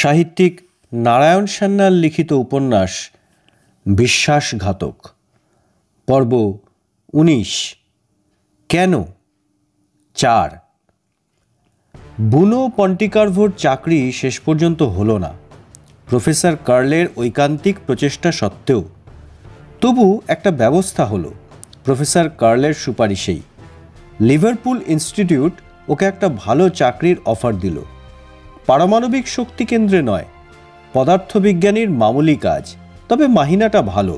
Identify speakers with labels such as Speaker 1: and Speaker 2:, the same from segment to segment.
Speaker 1: সাহিত্যিক নারায়ণ সান্যাল লিখিত উপন্যাস বিশ্বাসঘাতক পর্ব ১৯ কেন ৪। বুনো পন্টিকারভোর চাকরি শেষ পর্যন্ত হলো না প্রফেসর কার্লের ঐকান্তিক প্রচেষ্টা সত্ত্বেও। তবু একটা ব্যবস্থা হলো প্রফেসর কার্লের সুপারিশেই। লিভারপুল ইনস্টিটিউট ওকে একটা ভালো চাকরির অফার দিল। পারমাণবিক শক্তি কেন্দ্রে নয়, পদার্থবিজ্ঞানীর মামুলি কাজ, তবে মাহিনাটা ভালো।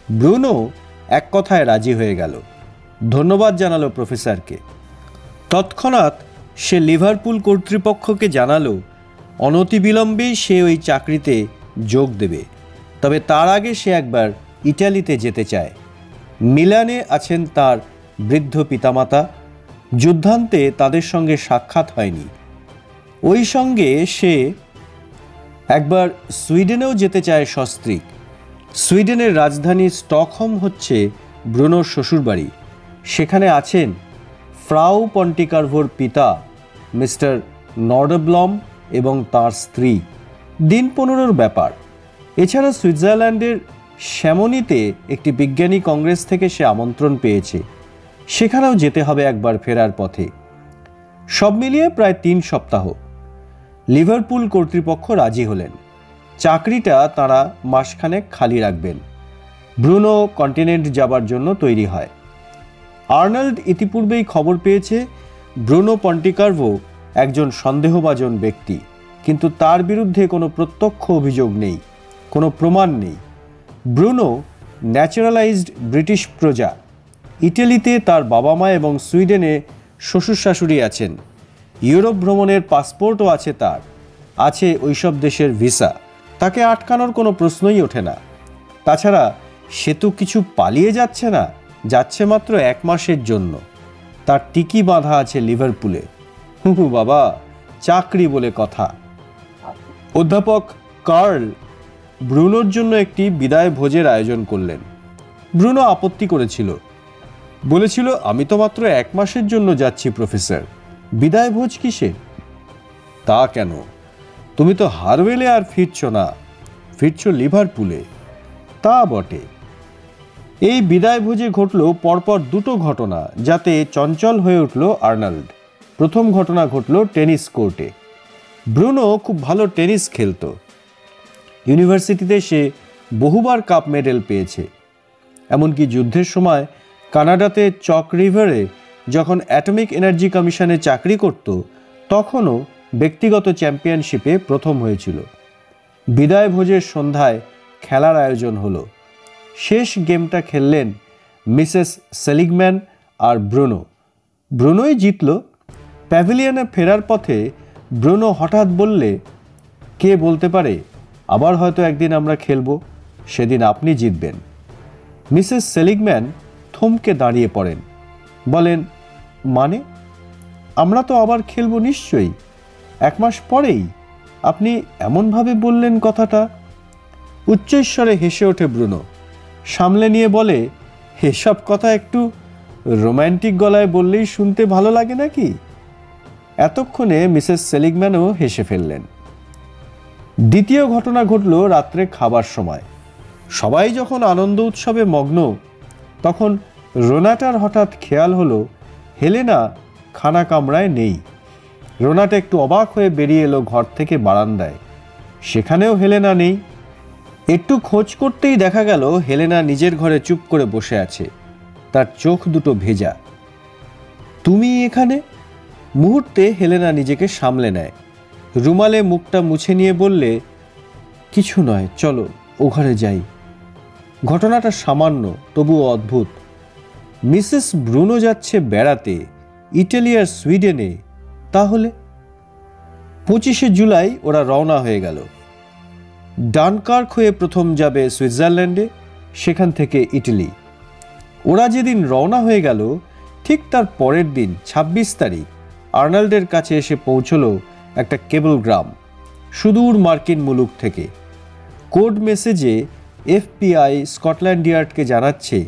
Speaker 1: ব্রুনো এক কথায় রাজি হয়ে গেল, ধন্যবাদ জানালো প্রফেসরকে। তৎক্ষণাৎ সে লিভারপুল কর্তৃপক্ষকে জানালো অনতিবিলম্বেই সে ওই চাকরিতে যোগ দেবে, তবে তার আগে সে একবার ইটালিতে যেতে চায়। মিলানে আছেন তার বৃদ্ধ পিতামাতা। যুদ্ধান্তে তাদের সঙ্গে সাক্ষাৎ হয়নি। ওই সঙ্গে সে একবার সুইডেনেও যেতে চায় সস্ত্রীক। সুইডেনের রাজধানী স্টকহোম হচ্ছে ব্রুনোর শ্বশুরবাড়ি। সেখানে আছেন ফ্রাউ পন্টিকারভোর পিতা মিস্টার নর্ডব্লম এবং তার স্ত্রী। দিন ১৫র ব্যাপার। এছাড়া সুইজারল্যান্ডের শ্যামনিতে একটি বিজ্ঞানী কংগ্রেস থেকে সে আমন্ত্রণ পেয়েছে, সেখানেও যেতে হবে একবার ফেরার পথে। সব মিলিয়ে প্রায় ৩ সপ্তাহ। লিভারপুল কর্তৃপক্ষ রাজি হলেন। চাকরিটা তাঁরা মাসখানেক খালি রাখবেন। ব্রুনো কন্টিনেন্ট যাবার জন্য তৈরি হয়। আর্নল্ড ইতিপূর্বেই খবর পেয়েছে ব্রুনো পন্টিকারভো একজন সন্দেহভাজন ব্যক্তি, কিন্তু তার বিরুদ্ধে কোনো প্রত্যক্ষ অভিযোগ নেই, কোনো প্রমাণ নেই। ব্রুনো ন্যাচারালাইজড ব্রিটিশ প্রজা। ইটালিতে তার বাবা মা এবং সুইডেনে শ্বশুর শাশুড়ি আছেন। ইউরোপ ভ্রমণের পাসপোর্টও আছে তার, আছে ওইসব দেশের ভিসা। তাকে আটকানোর কোনো প্রশ্নই ওঠে না। তাছাড়া সে তো কিছু পালিয়ে যাচ্ছে না, যাচ্ছে মাত্র ১ মাসের জন্য। তার টিকি বাঁধা আছে লিভারপুলে। বাবা, চাকরি বলে কথা। অধ্যাপক কার্ল ব্রুনোর জন্য একটি বিদায় ভোজের আয়োজন করলেন। ব্রুনো আপত্তি করেছিল, বলেছিল আমি তো মাত্র ১ মাসের জন্য যাচ্ছি প্রফেসর, বিদায় ভোজ কিসের? তা কেন, তুমি তো হারওয়েলে আর ফিরছ না, ফিরছ লিভারপুলে। তা বটে। এই বিদায় ভোজে ঘটল পরপর ২টো ঘটনা, যাতে চঞ্চল হয়ে উঠল আর্নল্ড। প্রথম ঘটনা ঘটল টেনিস কোর্টে। ব্রুনো খুব ভালো টেনিস খেলত। ইউনিভার্সিটিতে সে বহুবার কাপ মেডেল পেয়েছে। এমনকি যুদ্ধের সময় কানাডাতে চক রিভারে যখন অ্যাটমিক এনার্জি কমিশনে চাকরি করত, তখনও ব্যক্তিগত চ্যাম্পিয়নশিপে প্রথম হয়েছিল। বিদায় ভোজের সন্ধ্যায় খেলার আয়োজন হলো। শেষ গেমটা খেললেন মিসেস সেলিগম্যান আর ব্রুনো। ব্রুনোই জিতল। প্যাভিলিয়নে ফেরার পথে ব্রুনো হঠাৎ বললে, কে বলতে পারে আবার হয়তো একদিন আমরা খেলব, সেদিন আপনি জিতবেন। মিসেস সেলিগম্যান থমকে দাঁড়িয়ে পড়েন, বলেন, মানে? আমরা তো আবার খেলব নিশ্চয়ই, ১ মাস পরেই। আপনি এমনভাবে বললেন কথাটা। উচ্চৈঃস্বরে হেসে ওঠে ব্রুনো, সামলে নিয়ে বলে, এসব কথা একটু রোম্যান্টিক গলায় বললেই শুনতে ভালো লাগে নাকি? এতক্ষণে মিসেস সেলিগম্যানও হেসে ফেললেন। দ্বিতীয় ঘটনা ঘটল রাত্রে খাবার সময়। সবাই যখন আনন্দ উৎসবে মগ্ন, তখন রোনাটার হঠাৎ খেয়াল হলো হেলেনা খানা কামরায় নেই। রোনাটা একটু অবাক হয়ে বেরিয়ে এলো ঘর থেকে বারান্দায়। সেখানেও হেলেনা নেই। একটু খোঁজ করতেই দেখা গেল হেলেনা নিজের ঘরে চুপ করে বসে আছে, তার চোখ দুটো ভেজা। তুমি এখানে? মুহূর্তে হেলেনা নিজেকে সামলে নেয়, রুমালে মুখটা মুছে নিয়ে বললে, কিছু নয়, চলো ও ঘরে যাই। ঘটনাটা সামান্য, তবুও অদ্ভুত। মিসেস ব্রুনো যাচ্ছে বেড়াতে ইটালি আর সুইডেনে। তাহলে ২৫শে জুলাই ওরা রওনা হয়ে গেল। ডানকার্ক হয়ে প্রথম যাবে সুইজারল্যান্ডে, সেখান থেকে ইটালি। ওরা যেদিন রওনা হয়ে গেল, ঠিক তার পরের দিন ২৬ তারিখ আর্নল্ডের কাছে এসে পৌঁছল একটা কেবলগ্রাম সুদূর মার্কিন মুলুক থেকে। কোড মেসেজে FBI স্কটল্যান্ড ইয়ার্ডকে জানাচ্ছে,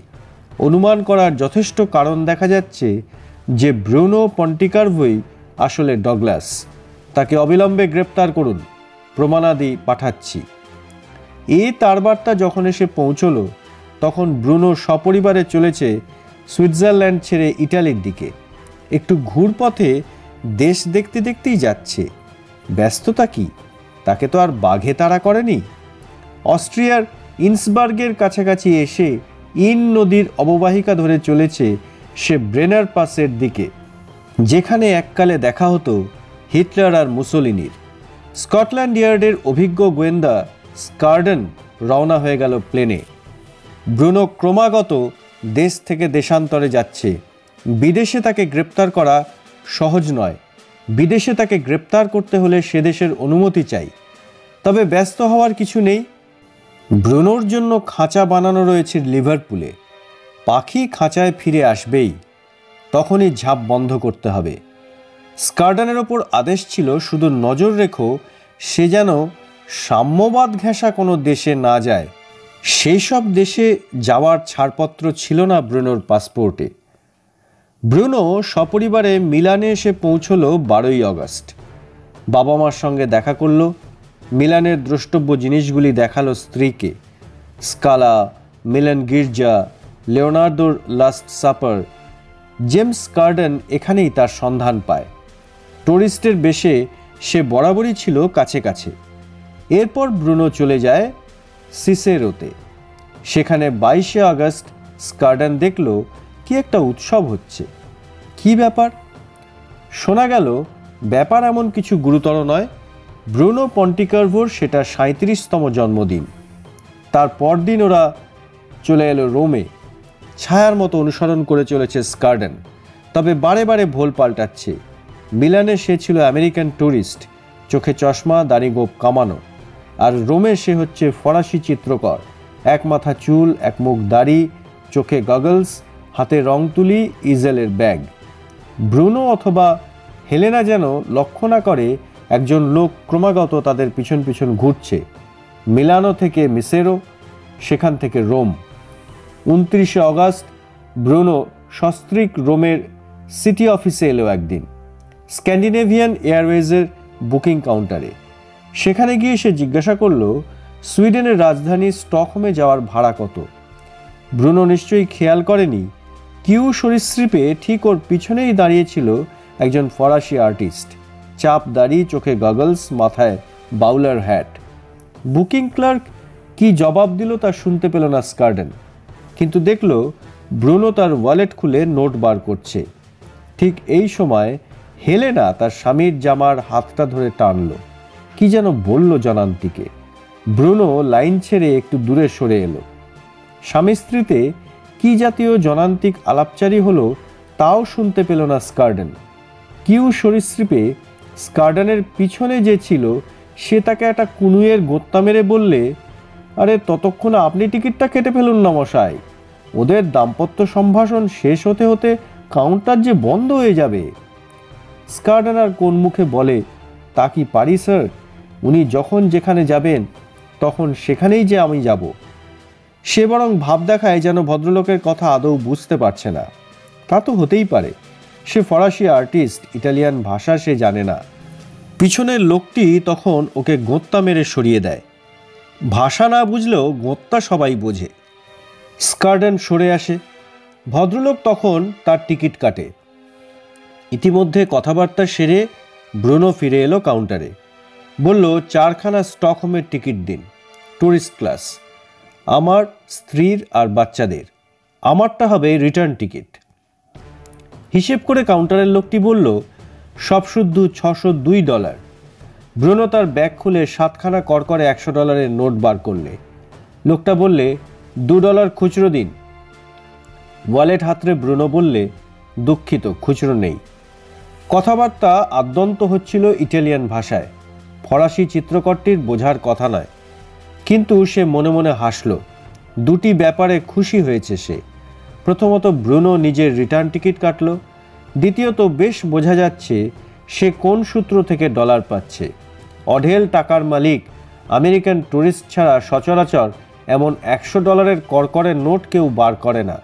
Speaker 1: অনুমান করার যথেষ্ট কারণ দেখা যাচ্ছে যে ব্রুনো পন্টিকারভোই আসলে ডগলাস। তাকে অবিলম্বে গ্রেপ্তার করুন। প্রমাণাদি পাঠাচ্ছি। তার বার্তা যখন এসে পৌঁছলো তখন ব্রুনো সপরিবারে চলেছে সুইজারল্যান্ড ছেড়ে ইটালির দিকে। একটু ঘুরপথে দেশ দেখতে দেখতেই যাচ্ছে। ব্যস্ততা কি, তাকে তো আর বাঘে তাড়া করেনি। অস্ট্রিয়ার ইন্সবার্গের কাছাকাছি এসে ইন নদীর অববাহিকা ধরে চলেছে সে ব্রেনার পাসের দিকে, যেখানে এককালে দেখা হতো হিটলার আর মুসোলিনির। স্কটল্যান্ড ইয়ার্ডের অভিজ্ঞ গোয়েন্দা স্কার্ডেন রওনা হয়ে গেল প্লেনে। ব্রুনো ক্রমাগত দেশ থেকে দেশান্তরে যাচ্ছে। বিদেশে তাকে গ্রেপ্তার করা সহজ নয়। বিদেশে তাকে গ্রেপ্তার করতে হলে সে দেশের অনুমতি চাই। তবে ব্যস্ত হওয়ার কিছু নেই। ব্রুনোর জন্য খাঁচা বানানো রয়েছে লিভারপুলে। পাখি খাঁচায় ফিরে আসবেই, তখনই ঝাঁপ বন্ধ করতে হবে। স্কার্ডেনের ওপর আদেশ ছিল শুধু নজর রেখো সে যেন সাম্যবাদ ঘেঁষা কোনো দেশে না যায়। সেই সব দেশে যাওয়ার ছাড়পত্র ছিল না ব্রুনোর পাসপোর্টে। ব্রুনো সপরিবারে মিলানে এসে পৌঁছলো 12ই আগস্ট। বাবা মার সঙ্গে দেখা করল। মিলানের দ্রষ্টব্য জিনিসগুলি দেখালো স্ত্রীকে। স্কালা, মিলান গির্জা, লিওনার্দোর লাস্ট সাপার। জেমস স্কার্ডেন এখানেই তার সন্ধান পায়। টুরিস্টের বেশে সে বরাবরই ছিল কাছে কাছে। এরপর ব্রুনো চলে যায় সিসেরোতে। সেখানে 22শে আগস্ট স্কার্ডেন দেখল কি একটা উৎসব হচ্ছে। কি ব্যাপার? শোনা গেল ব্যাপার এমন কিছু গুরুতর নয়। ব্রুনো পন্টিকার্ভোর সেটা 37তম জন্মদিন। তার পরদিন ওরা চলে এলো রোমে। ছায়ার মতো অনুসরণ করে চলেছে স্কার্ডেন, তবে বারে বারে ভোল পাল্টাচ্ছে। মিলানে সে ছিল আমেরিকান ট্যুরিস্ট, চোখে চশমা, দাড়ি গোঁফ কামানো। আর রোমে সে হচ্ছে ফরাসি চিত্রকর, এক মাথা চুল, এক মুখ দাড়ি, চোখে গগলস, হাতে রং তুলি, ইজেলের ব্যাগ। ব্রুনো অথবা হেলেনা যেন লক্ষ্য না করে একজন লোক ক্রমাগত তাদের পিছন পিছন ঘুরছে। মিলানো থেকে মিসেরো, সেখান থেকে রোম। 29শে আগস্ট ব্রুনো সস্ত্রীক রোমের সিটি অফিসে এলো একদিন, স্ক্যান্ডিনেভিয়ান এয়ারওয়েজের বুকিং কাউন্টারে। সেখানে গিয়ে সে জিজ্ঞাসা করল সুইডেনের রাজধানী স্টকহোমে যাওয়ার ভাড়া কত। ব্রুনো নিশ্চয়ই খেয়াল করেনি কিউ সরীসৃপে ঠিক ওর পিছনেই দাঁড়িয়েছিল একজন ফরাসি আর্টিস্ট। চাপ দাড়ি, চোখে গগলস, মাথায় বাউলার হ্যাট। বুকিং ক্লার্ক কি জবাব দিল তা শুনতে পেল না স্কার্ডেন, কিন্তু দেখল ব্রুনো তার ওয়ালেট খুলে নোট বার করছে। ঠিক এই সময় হেলেনা তার স্বামীর জামার হাতটা ধরে টানল, কি যেন বলল জনান্তিকে। ব্রুনো লাইন ছেড়ে একটু দূরে সরে এলো। স্বামী স্ত্রীতে কি জাতীয় জনান্তিক আলাপচারি হলো তাও শুনতে পেল না স্কার্ডেন। কিউ সরীসৃপে স্কার্ডেনের পিছনে যে ছিল সে তাকে একটা কুনুয়ের গোত্তা মেরে বললে, আরে ততক্ষণে আপনি টিকিটটা কেটে ফেলুন না মশাই, ওদের দাম্পত্য সম্ভাষণ শেষ হতে হতে কাউন্টার যে বন্ধ হয়ে যাবে। স্কার্ডেন আর কোন মুখে বলে, তা কি পারি স্যার, উনি যখন যেখানে যাবেন তখন সেখানেই যে আমি যাব। সে বরং ভাব দেখায় যেন ভদ্রলোকের কথা আদৌ বুঝতে পারছে না। তা তো হতেই পারে, সে ফরাসি আর্টিস্ট, ইটালিয়ান ভাষা সে জানে না। পিছনের লোকটি তখন ওকে গোঁত্তা মেরে সরিয়ে দেয়। ভাষা না বুঝলেও গোঁত্তা সবাই বোঝে। স্কার্ডেন সরে আসে। ভদ্রলোক তখন তার টিকিট কাটে। ইতিমধ্যে কথাবার্তা সেরে ব্রুনো ফিরে এলো কাউন্টারে। বলল, 4খানা স্টকহোমের টিকিট দিন, টুরিস্ট ক্লাস, আমার, স্ত্রীর আর বাচ্চাদের। আমারটা হবে রিটার্ন টিকিট। হিসেব করে কাউন্টারের লোকটি বলল, সব শুদ্ধ $602। ব্রুনো তার ব্যাগ খুলে 7খানা করকরে $100 নোট বার করলে। লোকটা বললে, $2 খুচরো দিন। ওয়ালেট হাতড়ে ব্রুনো বললে, দুঃখিত, খুচরো নেই। কথাবার্তা আদ্যন্ত হচ্ছিল ইটালিয়ান ভাষায়। ফরাসি চিত্রকরটির বোঝার কথা নয়, কিন্তু সে মনে মনে হাসল। দুটি ব্যাপারে খুশি হয়েছে সে। প্রথমত ব্রুনো নিজের রিটার্ন টিকিট কাটল, দ্বিতীয়ত বেশ বোঝা যাচ্ছে সে কোন সূত্র থেকে ডলার পাচ্ছে। অঢেল টাকার মালিক আমেরিকান ট্যুরিস্ট ছাড়া সচরাচর এমন $100 করকরের নোট কেউ বার করে না।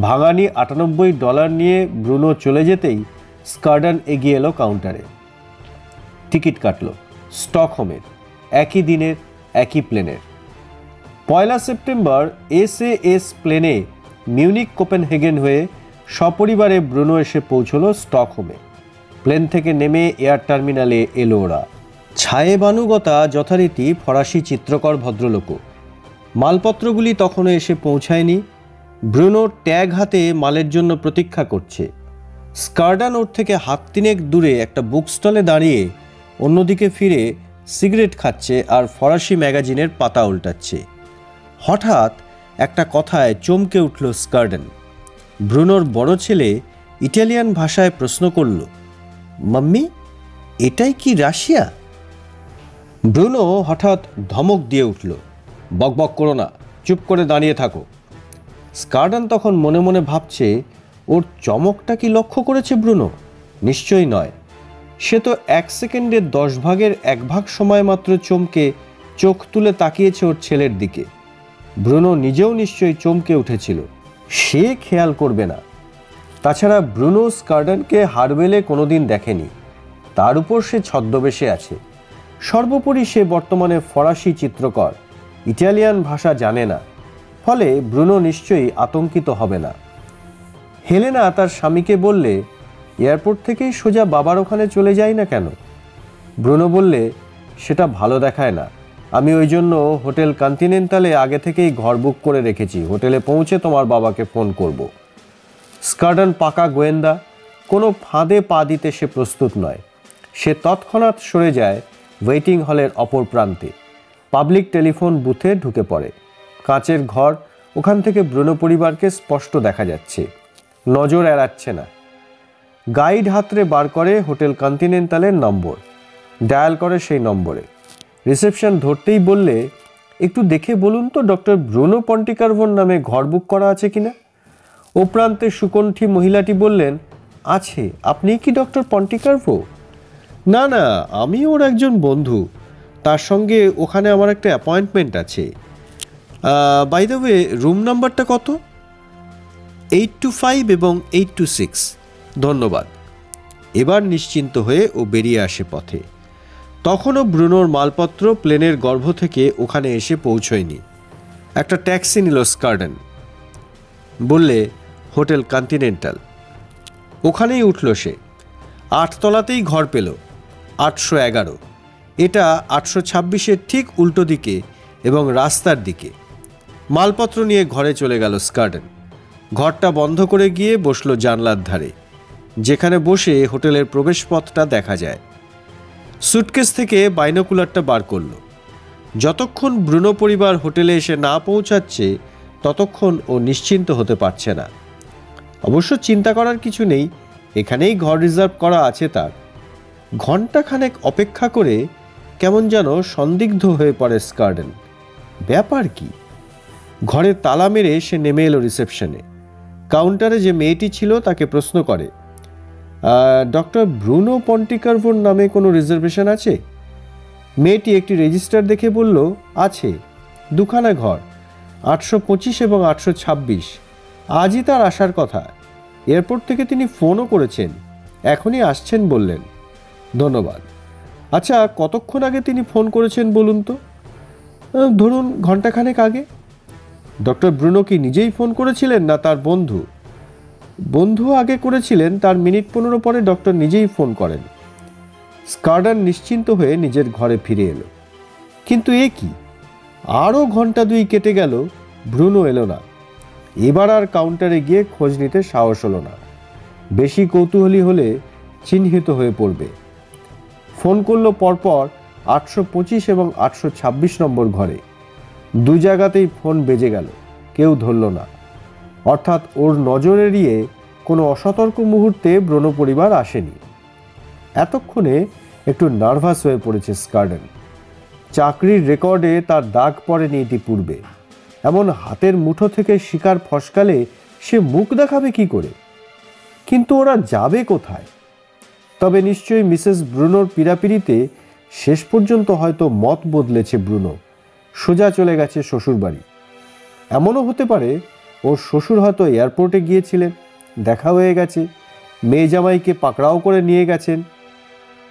Speaker 1: ভাঙানি $98 নিয়ে ব্রুনো চলে যেতেই স্কার্ডেন এগিয়ে এলো কাউন্টারে। টিকিট কাটল স্টকহোমের। একই দিনের, একই প্লেনের। 1 সেপ্টেম্বর SAS প্লেনে মিউনিক কোপেনহেগেন হয়ে সপরিবারে ব্রুনো এসে পৌঁছল স্টকহোমে। প্লেন থেকে নেমে এয়ার টার্মিনালে এলো ওরা। ছায়ে বানুগতা যথারীতি ফরাসি চিত্রকর ভদ্রলোকও। মালপত্রগুলি তখনও এসে পৌঁছায়নি। ব্রুনো ট্যাগ হাতে মালের জন্য প্রতীক্ষা করছে। স্কার্ডান ওর থেকে হাত তিনেক দূরে একটা বুক স্টলে দাঁড়িয়ে অন্যদিকে ফিরে সিগারেট খাচ্ছে আর ফরাসি ম্যাগাজিনের পাতা উল্টাচ্ছে। হঠাৎ একটা কথায় চমকে উঠল স্কার্ডান। ব্রুনোর বড় ছেলে ইটালিয়ান ভাষায় প্রশ্ন করল, মাম্মি, এটাই কি রাশিয়া? ব্রুনো হঠাৎ ধমক দিয়ে উঠল, বকবক করো না, চুপ করে দাঁড়িয়ে থাকো। স্কার্ডান তখন মনে মনে ভাবছে, ওর চমকটা কি লক্ষ্য করেছে ব্রুনো? নিশ্চয়ই নয়। সে তো 1 সেকেন্ডের 10 ভাগের 1 ভাগ সময় মাত্র চমকে চোখ তুলে তাকিয়েছে ওর ছেলের দিকে। ব্রুনো নিজেও নিশ্চয়ই চমকে উঠেছিল। সে খেয়াল করবে না। তাছাড়া ব্রুনো স্কার্ডানকে হারওয়েলে কোনোদিন দেখেনি। তার উপর সে ছদ্মবেশে আছে। সর্বোপরি সে বর্তমানে ফরাসি চিত্রকর, ইটালিয়ান ভাষা জানে না। ফলে ব্রুনো নিশ্চয়ই আতঙ্কিত হবে না। হেলেনা তার স্বামীকে বললে, এয়ারপোর্ট থেকেই সোজা বাবার ওখানে চলে যাই না কেন? ব্রুনো বললে, সেটা ভালো দেখায় না। আমি ওই জন্য হোটেল কন্টিনেন্টালে আগে থেকেই ঘর বুক করে রেখেছি। হোটেলে পৌঁছে তোমার বাবাকে ফোন করব। স্কার্ডান পাকা গোয়েন্দা, কোনো ফাঁদে পা দিতে সে প্রস্তুত নয়। সে তৎক্ষণাৎ সরে যায় ওয়েটিং হলের অপর প্রান্তে। পাবলিক টেলিফোন বুথে ঢুকে পড়ে। কাঁচের ঘর, ওখান থেকে ব্রুনো পরিবারকে স্পষ্ট দেখা যাচ্ছে। নজর এড়াচ্ছে না। গাইড হাতরে বার করে হোটেল কন্টিনেন্টালের নম্বর, ডায়াল করে সেই নম্বরে। রিসেপশন ধরতেই বললে, একটু দেখে বলুন তো ডক্টর ব্রুনো পন্টিকারভোর নামে ঘর বুক করা আছে কিনা। ও প্রান্তে সুকণ্ঠী মহিলাটি বললেন, আছে। আপনি কি ডক্টর পন্টিকারভো? না না, আমি ওর একজন বন্ধু। তার সঙ্গে ওখানে আমার একটা অ্যাপয়েন্টমেন্ট আছে। বাই দ্য ওয়ে, রুম নাম্বারটা কত? 825 এবং 826। ধন্যবাদ। এবার নিশ্চিন্ত হয়ে ও বেরিয়ে আসে পথে। তখনও ব্রুনোর মালপত্র প্লেনের গর্ভ থেকে ওখানে এসে পৌঁছয়নি। একটা ট্যাক্সি নিল স্কার্ডান। বললে, হোটেল কন্টিনেন্টাল। ওখানেই উঠল সে। 8 তলাতেই ঘর পেল, 811। এটা 826-এর ঠিক উল্টো দিকে এবং রাস্তার দিকে। মালপত্র নিয়ে ঘরে চলে গেল স্কার্ডান। ঘরটা বন্ধ করে গিয়ে বসলো জানলার ধারে, যেখানে বসে হোটেলের প্রবেশপথটা দেখা যায়। সুটকেস থেকে বাইনোকুলারটা বার করল। যতক্ষণ ব্রুনো পরিবার হোটেলে এসে না পৌঁছাচ্ছে ততক্ষণ ও নিশ্চিন্ত হতে পারছে না। অবশ্য চিন্তা করার কিছু নেই, এখানেই ঘর রিজার্ভ করা আছে তার। ঘণ্টাখানেক অপেক্ষা করে কেমন যেন সন্দিগ্ধ হয়ে পড়ে স্কার্ডান। ব্যাপার কি? ঘরে তালা মেরে সে নেমে এলো রিসেপশনে। কাউন্টারে যে মেয়েটি ছিল তাকে প্রশ্ন করে, ডক্টর ব্রুনো পন্টিকারভোর নামে কোনো রিজার্ভেশন আছে? মেয়েটি একটি রেজিস্টার দেখে বলল, আছে, 2খানা ঘর, 825 এবং 826। আজই তার আসার কথা। এয়ারপোর্ট থেকে তিনি ফোনও করেছেন, এখনই আসছেন বললেন। ধন্যবাদ। আচ্ছা, কতক্ষণ আগে তিনি ফোন করেছেন বলুন তো? ধরুন ঘণ্টাখানেক আগে। ডক্টর ব্রুনো কি নিজেই ফোন করেছিলেন না তার বন্ধু? বন্ধু আগে করেছিলেন, তার মিনিট 15 পরে ডক্টর নিজেই ফোন করেন। স্কার্ডান নিশ্চিন্ত হয়ে নিজের ঘরে ফিরে এলো। কিন্তু এ কি, আরও ঘন্টা 2 কেটে গেল, ব্রুনো এলো না। এবার আর কাউন্টারে গিয়ে খোঁজ নিতে সাহস হলো না। বেশি কৌতূহলী হলে চিহ্নিত হয়ে পড়বে। ফোন করলো পরপর 825 এবং 826 নম্বর ঘরে। 2 জায়গাতেই ফোন বেজে গেল, কেউ ধরল না। অর্থাৎ ওর নজর এড়িয়ে কোনো অসতর্ক মুহূর্তে ব্রুনো পরিবার আসেনি। এতক্ষণে একটু নার্ভাস হয়ে পড়েছে স্কার্ডান। চাকরির রেকর্ডে তার দাগ পড়েনি ইতিপূর্বে। এমন হাতের মুঠো থেকে শিকার ফসকালে সে মুখ দেখাবে কি করে? কিন্তু ওরা যাবে কোথায়? তবে নিশ্চয়ই মিসেস ব্রুনোর পীড়াপিড়িতে শেষ পর্যন্ত হয়তো মত বদলেছে ব্রুনো, সোজা চলে গেছে শ্বশুরবাড়ি। এমনও হতে পারে ওর শ্বশুর হয়তো এয়ারপোর্টে গিয়েছিলেন, দেখা হয়ে গেছে, মেয়ে জামাইকে পাকড়াও করে নিয়ে গেছেন।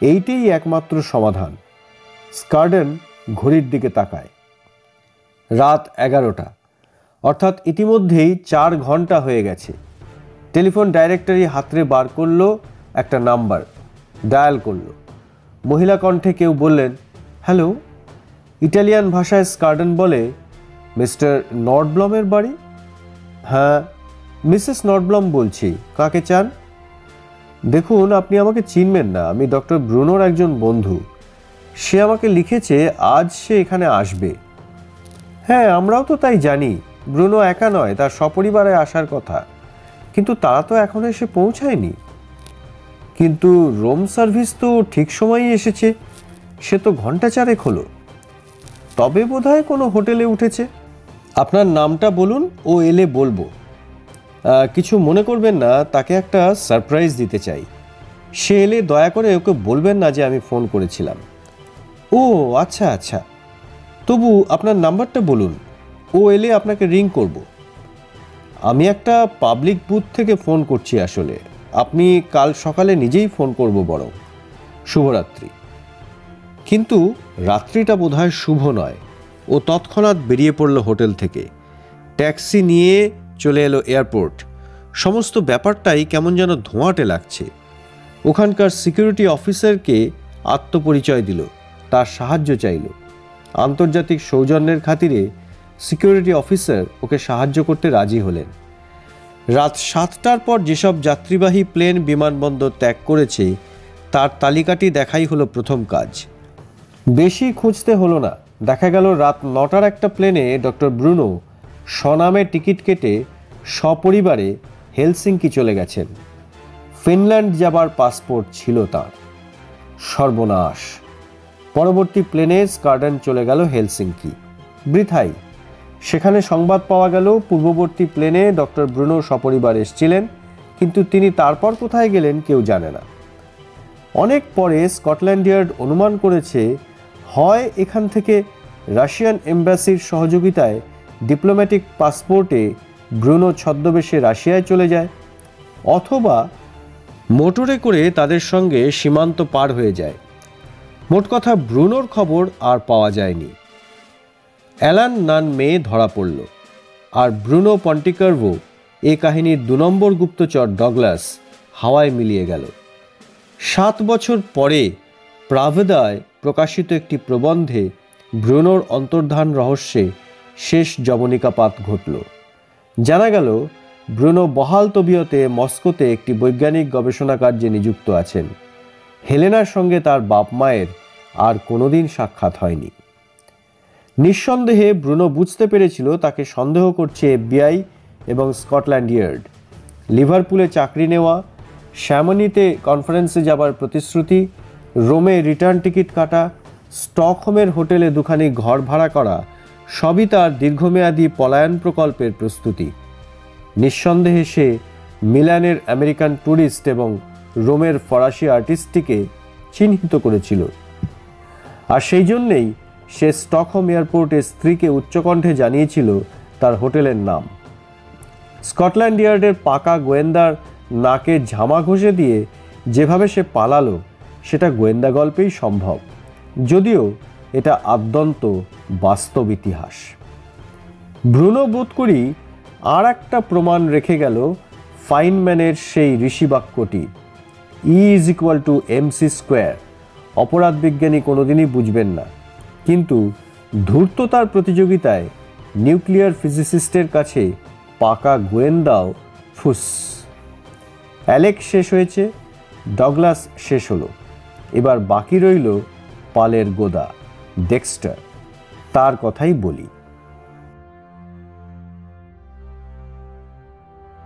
Speaker 1: এইটাই একমাত্র সমাধান। স্কার্ডান ঘড়ির দিকে তাকায়। রাত 11টা, অর্থাৎ ইতিমধ্যেই 4 ঘন্টা হয়ে গেছে। টেলিফোন ডাইরেক্টরি হাতড়ে বার করলো, একটা নাম্বার ডায়াল করলো। মহিলা কণ্ঠে কেউ বললেন, হ্যালো। ইটালিয়ান ভাষায় স্কার্ডন বলে, মিস্টার নর্ডব্লমের বাড়ি? হ্যাঁ, মিসেস নর্ডব্লম বলছি। কাকে চান? দেখুন, আপনি আমাকে চিনবেন না, আমি ডক্টর ব্রুনোর একজন বন্ধু। সে আমাকে লিখেছে আজ সে এখানে আসবে। হ্যাঁ, আমরাও তো তাই জানি। ব্রুনো একা নয়, তার সপরিবারে আসার কথা, কিন্তু তারা তো এখনো এসে পৌঁছায়নি। কিন্তু রুম সার্ভিস তো ঠিক সময়ই এসেছে, সে তো ঘন্টা 4 হলো। তবে বোধহয় কোনো হোটেলে উঠেছে। আপনার নামটা বলুন, ও এলে বলবো। কিছু মনে করবেন না, তাকে একটা সারপ্রাইজ দিতে চাই। সে এলে দয়া করে ওকে বলবেন না যে আমি ফোন করেছিলাম। ও আচ্ছা আচ্ছা, তবু আপনার নাম্বারটা বলুন, ও এলে আপনাকে রিং করব। আমি একটা পাবলিক বুথ থেকে ফোন করছি আসলে। আপনি কাল সকালে নিজেই ফোন করব বরং। শুভরাত্রি। কিন্তু রাত্রিটা বোধহয় শুভ নয়। ও তৎক্ষণাৎ বেরিয়ে পড়ল হোটেল থেকে। ট্যাক্সি নিয়ে চলে এলো এয়ারপোর্ট। সমস্ত ব্যাপারটাই কেমন যেন ধোঁয়াটে লাগছে। ওখানকার সিকিউরিটি অফিসারকে আত্মপরিচয় দিল, তার সাহায্য চাইল। আন্তর্জাতিক সৌজন্যের খাতিরে সিকিউরিটি অফিসার ওকে সাহায্য করতে রাজি হলেন। রাত 7টার পর যেসব যাত্রীবাহী প্লেন বিমানবন্দর ত্যাগ করেছে তার তালিকাটি দেখাই হলো প্রথম কাজ। বেশি খুঁজতে হলো না। দেখা গেল রাত 9টার একটা প্লেনে ডক্টর ব্রুনো স্বনামে টিকিট কেটে সপরিবারে হেলসিঙ্কি চলে গেছেন। ফিনল্যান্ড যাবার পাসপোর্ট ছিল তার। সর্বনাশ! পরবর্তী প্লেনে স্কার্ডন চলে গেল হেলসিঙ্কি। বৃথাই। সেখানে সংবাদ পাওয়া গেল পূর্ববর্তী প্লেনে ডক্টর ব্রুনো সপরিবার এসেছিলেন, কিন্তু তিনি তারপর কোথায় গেলেন কেউ জানে না। অনেক পরে স্কটল্যান্ড ইয়ার্ড অনুমান করেছে, হয় এখান থেকে রাশিয়ান এম্বাসির সহযোগিতায় ডিপ্লোম্যাটিক পাসপোর্টে ব্রুনো ছদ্মবেশে রাশিয়ায় চলে যায়, অথবা মোটরে করে তাদের সঙ্গে সীমান্ত পার হয়ে যায়। মোট কথা, ব্রুনোর খবর আর পাওয়া যায়নি। অ্যালান নান মেয়ে ধরা পড়ল, আর ব্রুনো পন্টিকার্ভো এ কাহিনীর 2 নম্বর গুপ্তচর ডগলাস হাওয়ায় মিলিয়ে গেল। 7 বছর পরে প্রাভেদায় প্রকাশিত একটি প্রবন্ধে ব্রুনোর অন্তর্ধান রহস্যে শেষ যবনিকাপাত ঘটল। জানা গেল ব্রুনো বহাল তবিয়তে মস্কোতে একটি বৈজ্ঞানিক গবেষণা কার্যে নিযুক্ত আছেন। হেলেনার সঙ্গে তার বাপ মায়ের আর কোনোদিন সাক্ষাৎ হয়নি। নিঃসন্দেহে ব্রুনো বুঝতে পেরেছিল তাকে সন্দেহ করছে FBI এবং স্কটল্যান্ড ইয়ার্ড। লিভারপুলে চাকরি নেওয়া, শ্যামনিতে কনফারেন্সে যাবার প্রতিশ্রুতি, রোমে রিটার্ন টিকিট কাটা, স্টকহোমের হোটেলে 2খানি ঘর ভাড়া করা, সবই তার দীর্ঘমেয়াদী পলায়ন প্রকল্পের প্রস্তুতি। নিঃসন্দেহে সে মিলানের আমেরিকান ট্যুরিস্ট এবং রোমের ফরাসি আর্টিস্টটিকে চিহ্নিত করেছিল। আর সেই জন্যেই সে স্টকহোম এয়ারপোর্টে স্ত্রীকে উচ্চকণ্ঠে জানিয়েছিল তার হোটেলের নাম। স্কটল্যান্ড ইয়ার্ডের পাকা গোয়েন্দার নাকে ঝামা ঘষে দিয়ে যেভাবে সে পালালো, সেটা গোয়েন্দা গল্পেই সম্ভব, যদিও এটা আদ্যন্ত বাস্তব ইতিহাস। ব্রুনো বোধ করি আর একটা প্রমাণ রেখে গেল ফাইনম্যানের সেই ঋষিবাক্যটি, E=mc²। অপরাধ বিজ্ঞানী কোনোদিনই বুঝবেন না, কিন্তু ধূর্ততার প্রতিযোগিতায় নিউক্লিয়ার ফিজিসিস্টের কাছে পাকা গোয়েন্দাও ফুস। অ্যালেক শেষ হয়েছে, ডগলাস শেষ হলো। এবার বাকি রইল পালের গোদা, ডেক্সটার। তার কথাই বলি।